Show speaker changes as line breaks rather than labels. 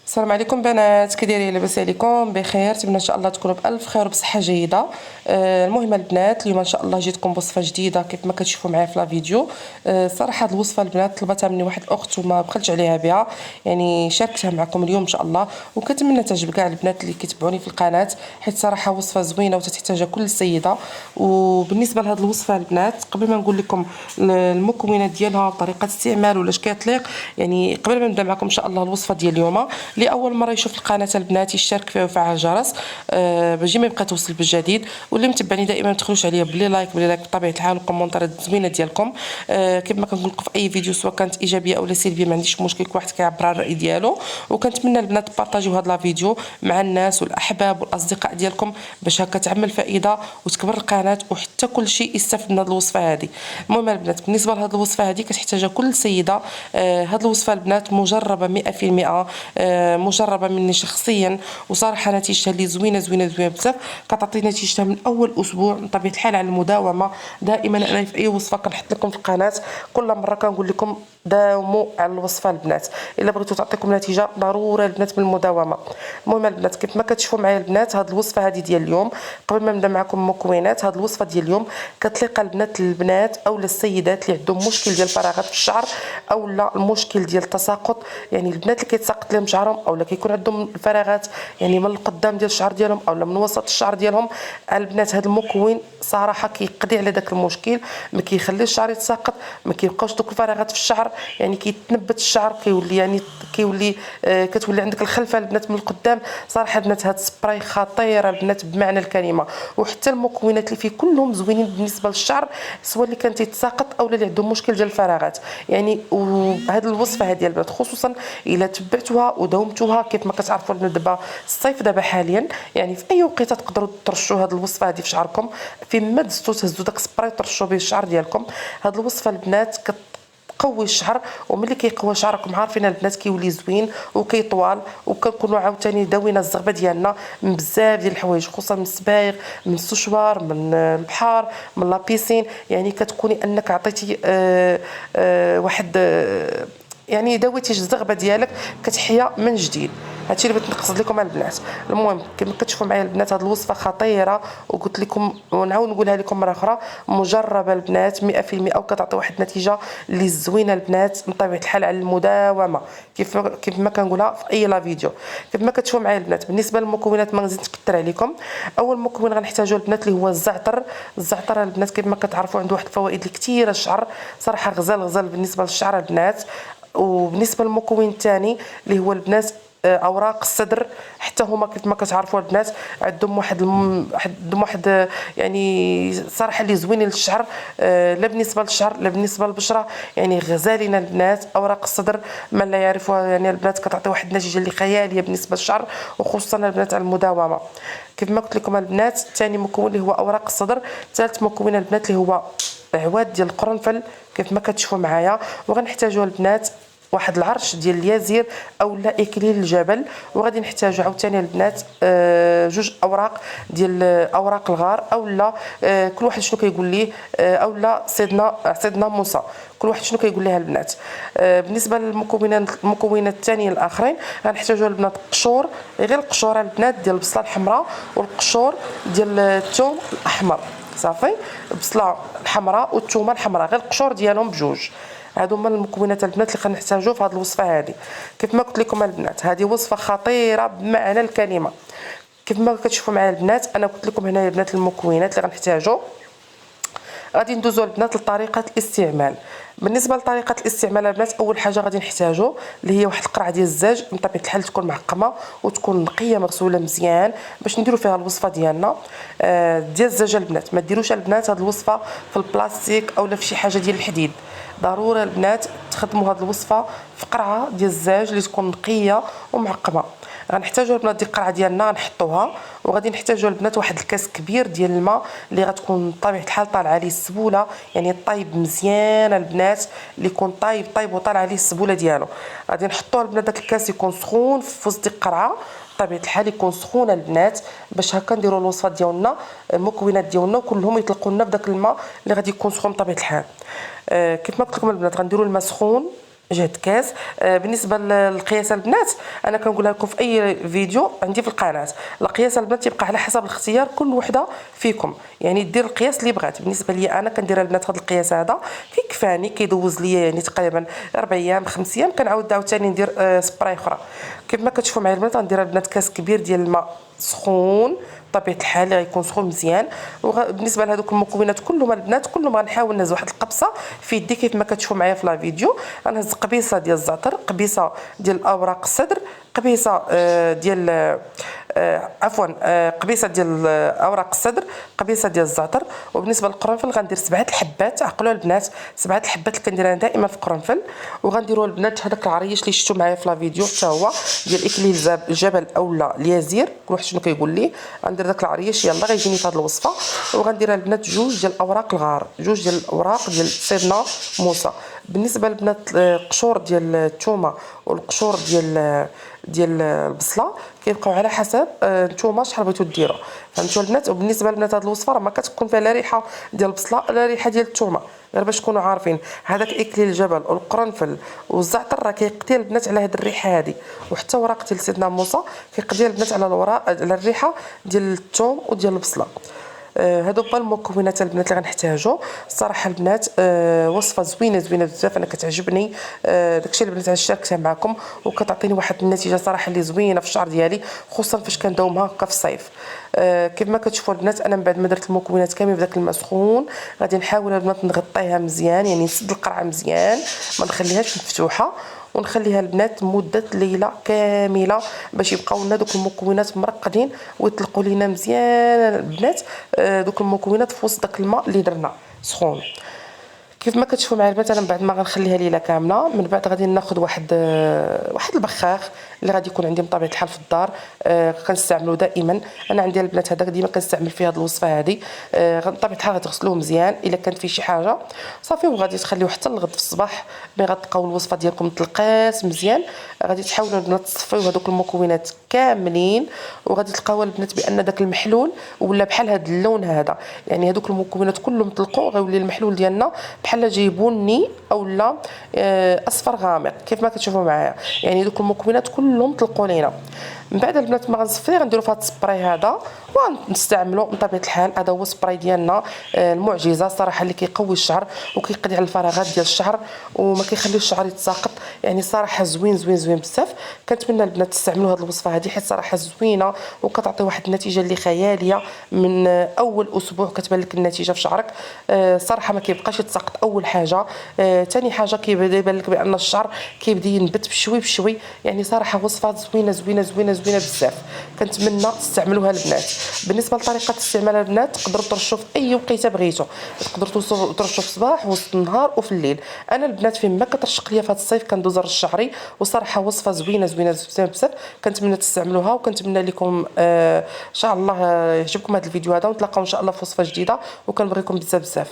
السلام عليكم بنات، كي دايرين؟ لاباس عليكم؟ بخير؟ نتمنى ان شاء الله تكونوا بالف خير وبصحه جيده. المهم البنات، اليوم ان شاء الله جيتكم بوصفه جديده كيف ما كتشوفوا معايا في لا فيديو. صراحه هذه الوصفه البنات طلبتها مني واحد الاخت وما بخلتش عليها بها، يعني شاركتها معكم اليوم ان شاء الله، وكنتمنى تعجب كاع البنات اللي كيتبعوني في القناه، حيت صراحه وصفه زوينه وتحتاجها كل سيده. وبالنسبه لهذه الوصفه البنات، قبل ما نقول لكم المكونات ديالها وطريقه استعمال ولاش كيطليق، يعني قبل ما نبدا معكم ان شاء الله الوصفه ديال اليوم، لاول مره يشوف القناه البنات يشترك فيها ويفعل الجرس باش ما يبقى توصل بالجديد. واللي متبعني دائما ما تخلوش عليا بلي لايك بطبيعه الحال، وكومونتيرات زوينه ديالكم. كيف ما كنقول لكم في اي فيديو سواء كانت ايجابيه او سلبيه، ما عنديش مشكل، كل واحد كيعبر على الراي ديالو. وكنتمنى البنات تبارطاجيو هذا لا فيديو مع الناس والاحباب والاصدقاء ديالكم باش هكا تعمل فائده وتكبر القناه، وحتى كل شيء يستافد من هذه الوصفه هذه. المهم البنات، بالنسبه لهذه الوصفه هذه كتحتاجها كل سيده. هذه الوصفه البنات مجربه 100%، مجربه مني شخصيا، وصراحه نتيجتها اللي زوينه زوينه زوينه بزاف، كتعطي نتيجتها من اول اسبوع بطبيعه الحال على المداومه. دائما انا في اي وصفه كنحط لكم في القناه كل مره كنقول لكم داوموا على الوصفه البنات، الا بغيتوا تعطيكم نتيجه ضروري البنات بالمداومه. المهم البنات، كيف ما كتشوفوا معايا البنات، هذه الوصفه هذه ديال اليوم، قبل ما نبدا معكم المكونات، هذه الوصفه ديال اليوم كتليق البنات او السيدات اللي عندهم مشكل ديال الفراغات في الشعر، او لا المشكل ديال التساقط، يعني البنات اللي كيتساقط لهم شعرهم، او لا كيكون عندهم الفراغات يعني من القدام ديال الشعر ديالهم، او لا من وسط الشعر ديالهم. البنات هذا المكون صراحه كيقضي على داك المشكل، ما كيخليش الشعر يتساقط، ما كيبقاوش دوك الفراغات في الشعر، يعني كيتنبت الشعر، كيولي يعني كيولي كتولي عندك الخلفه البنات من القدام. صراحه البنات هذا السبراي خطير البنات بمعنى الكلمه، وحتى المكونات اللي فيه كلهم زوينين بالنسبه للشعر، سواء اللي كان تيتساقط او اللي عندهم مشكل ديال الفراغات يعني. وهذه الوصفه هذه البنات خصوصا الا تبعتوها ودومتوها، كيف ما كتعرفوا البنات دابا الصيف دابا حاليا، يعني في اي وقيته تقدروا ترشوا هذه الوصفه هذه في شعركم، فين ما دزتوا تهزوا داك السبراي ترشوا به الشعر ديالكم. هذه الوصفه البنات قوي الشعر، وملي كيقوى شعركم عارفين البنات كيولي زوين وكيطوال، وكنكونوا عاوتاني داوينا الزغبه ديالنا من بزاف ديال الحوايج، خصوصا من السبايغ، من السشوار، من البحر، من لابيسين، يعني كتكوني انك عطيتي واحد يعني داويتي الزغبه ديالك كتحيا من جديد. هادشي اللي بغيت نقصد لكم البنات. المهم كما كتشوفوا معايا البنات، هاد الوصفه خطيره، وقلت لكم ونعاود نقولها لكم مره اخرى، مجربه البنات 100%، وكتعطي واحد النتيجه اللي زوينه البنات من طبيعه الحال على المداومه، كيف ما كنقولها في اي لا فيديو. كيف ما كتشوفوا معايا البنات، بالنسبه للمكونات ما نزيدش نكثر عليكم. اول مكون غنحتاجو البنات اللي هو الزعتر. الزعتر البنات كيف ما كتعرفوا عنده واحد الفوائد اللي كثيره الشعر، صراحه غزال غزال بالنسبه للشعر البنات. وبالنسبه للمكون الثاني اللي هو البنات اوراق الصدر، حتى هما كيف ما كتعرفوا البنات عندهم واحد يعني صراحه اللي زوينين للشعر، لا بالنسبه للشعر لا بالنسبه للبشره، يعني غزالين البنات. اوراق الصدر من لا يعرفها يعني البنات كتعطي واحد النتيجه اللي خياليه بالنسبه للشعر، وخصوصا البنات على المداومه. كيف ما قلت لكم البنات، ثاني مكون اللي هو اوراق الصدر. ثالث مكون البنات اللي هو عواد ديال القرنفل، كيف ما كتشوفوا معايا. وغنحتاجوا البنات واحد العرش ديال اليازير او لا اكليل الجبل. وغادي نحتاجوا عاوتاني البنات جوج اوراق ديال اوراق الغار، او لا كل واحد شنو كيقول ليه، او لا صيدنا موسى، كل واحد شنو كيقول ليها البنات. بالنسبه المكونات الثانيه الاخرين، غنحتاجوا البنات قشور، غير القشور البنات ديال البصله الحمراء، والقشور ديال الثوم الاحمر، صافي. البصله الحمراء والثومه الحمراء غير القشور ديالهم بجوج. هادو هما المكونات البنات اللي غنحتاجو في هذه الوصفه هذه. كيف ما قلت لكم البنات، هذه وصفه خطيره بمعنى الكلمه. كيف ما كتشوفوا معايا البنات، انا قلت لكم هنا البنات المكونات اللي غنحتاجو. غادي ندوزو البنات لطريقه الاستعمال. بالنسبه لطريقه الاستعمال البنات، اول حاجه غادي نحتاجو اللي هي واحد القرعه ديال الزاج من طبيعه الحال تكون معقمه وتكون نقيه مغسوله مزيان باش نديرو فيها الوصفه ديالنا. ديال الزاج البنات، ما ديروش البنات هذه الوصفه في البلاستيك اولا في شي حاجه ديال الحديد، ضروري البنات تخدموا هذه الوصفه في قرعه ديال الزاج اللي تكون نقيه ومعقمه. غنحتاجوا البنات ديك القرعه ديالنا نحطوها، وغادي نحتاجوا البنات واحد الكاس كبير ديال الماء اللي غتكون بطبيعه الحال طالعه عليه السبوله، يعني طايب مزيان البنات، اللي يكون طايب وطالع عليه السبوله ديالو. غادي نحطوه البنات داك الكاس يكون سخون في وسط ديك القرعه، بطبيعه الحال يكون سخون البنات باش هكا نديروا الوصفه ديالنا، المكونات ديالنا كلهم يطلقوا لنا بداك الماء اللي غادي يكون سخون بطبيعه الحال. كيف ما قلت لكم البنات غنديروا الماء سخون جهد كاس. بالنسبه للقياس البنات انا كنقولها لكم في اي فيديو عندي في القناه، القياس البنات يبقى على حسب الاختيار كل وحده فيكم، يعني دير القياس اللي بغات. بالنسبه لي انا كندير البنات هذا القياس هذا كيكفاني، كيدوز لي يعني تقريبا 4 ايام 5 ايام. كنعاود عاوتاني ندير سبراي اخرى. كيف ما كتشوفوا معايا البنات غندير البنات كاس كبير ديال الماء سخون بطبيعه الحال اللي غيكون سخون مزيان. وبالنسبه لهذوك المكونات كلهم البنات كلهم غنحاول نهز واحد القبصه في يدي كيف ما كتشوفوا معايا في لا فيديو. غنهز قبيصه ديال الزعتر، قبيصه ديال اوراق الصدر، قبيصه ديال عفوا قبيصه ديال اوراق الصدر، قبيصه ديال الزعتر. وبالنسبه للقرنفل غندير 7 الحبات. عقلوا البنات 7 الحبات اللي كندير انا دائما في القرنفل. وغنديروا البنات هذاك العريش اللي شفتوا معايا في لا فيديو حتى هو ديال اكليل الجبل اولا اليزير، كل واحد شنو كيقول لي. غندير داك العريش يلا غيجيني في هذه الوصفه. وغندير البنات جوج ديال اوراق الغار، جوج ديال الاوراق ديال سيدنا موسى. بالنسبه للبنات القشور ديال الثومه والقشور ديال البصله كيبقاو على حسب نتوما شحال بغيتو ديروا، فهمتوا البنات. وبالنسبه للبنات هذه الوصفه راه ما كتكون فيها لا ريحه ديال البصله لا ريحه ديال الثومه، غير باش تكونوا عارفين هذاك اكليل الجبل والقرنفل والزعتر راه كيقضي البنات على هذه الريحه هذه. وحتى ورق ديال سيدنا موسى كيقضي البنات على الوراق على الريحه ديال الثوم وديال البصله. هادو هما المكونات البنات اللي غنحتاجو. الصراحه البنات وصفه زوينه بزاف، انا كتعجبني داكشي اللي البنات شاركتها معكم وكتعطيني واحد النتيجه صراحه اللي زوينه في الشعر ديالي، خصوصا فاش كنداومها هكا في الصيف. كيف ما كتشوفوا البنات انا من بعد ما درت المكونات كاملين بداك الماء سخون غادي نحاول البنات نغطيها مزيان، يعني نسد القرعه مزيان ما نخليهاش مفتوحه، ونخليها البنات مده ليله كامله باش يبقاو لنا دوك المكونات مرقدين ويطلقوا لينا مزيان البنات دوك المكونات في وسط داك الماء اللي درنا سخون. كيف ما كتشوفوا معايا البنات انا من بعد ما غنخليها ليله كامله من بعد غادي ناخذ واحد البخاخ اللي غادي يكون عندي بطبيعه الحال في الدار. كنستعملو دائما انا عندي البنات هذاك ديما كنستعمل فيه هذه الوصفه هذه. بطبيعه الحال غتغسلوه مزيان الا كانت فيه شي حاجه صافي، وغادي تخليوه حتى الغد في الصباح ملي غتلقاو الوصفه ديالكم تلقات مزيان. غادي تحاولوا البنات تصفيو هذوك المكونات كاملين وغادي تلقاو البنات بان داك المحلول ولا بحال هذا اللون هذا، يعني هذوك المكونات كلهم طلقوا غيولي المحلول ديالنا بحال جاي بني اولا اصفر غامق كيف ما كتشوفوا معايا، يعني دوك المكونات كلهم طلقوا لينا. من بعد البنات ما غنصفيه غنديروا في هذا السبراي هذا ونستعملوا بطبيعه الحال. هذا هو السبراي ديالنا المعجزه صراحه اللي كيقوي الشعر وكيقضي على الفراغات ديال الشعر وما كيخليوش الشعر يتساقط، يعني صراحه زوين زوين زوين بزاف. كنتمنى البنات تستعملوا هذه الوصفه هذه حيت صراحه زوينه وكتعطي واحد النتيجه اللي خياليه. من اول اسبوع كتبان لك النتيجه في شعرك صراحه ما كيبقاش يتساقط اول حاجه. ثاني حاجه كيبدا يبان لك بان الشعر كيبدا ينبت بشوي بشوي، يعني صراحه وصفه زوينه زوينه زوينه زوينه بزاف. كنتمنى تستعملوها البنات. بالنسبه لطريقه استعمالها البنات تقدروا ترشوا في اي وقيته بغيتوا، تقدروا ترشوا في الصباح وسط النهار وفي الليل. انا البنات فين ما كترشق ليا في هذا الصيف كندوز رش شعري وصراحه وصفه زوينه زوينه بزاف. كنتمنى تستعملوها وكنتمنى لكم ان شاء الله يعجبكم هذا الفيديو هذا، ونتلاقاو ان شاء الله في وصفه جديده وكنبغيكم بزاف.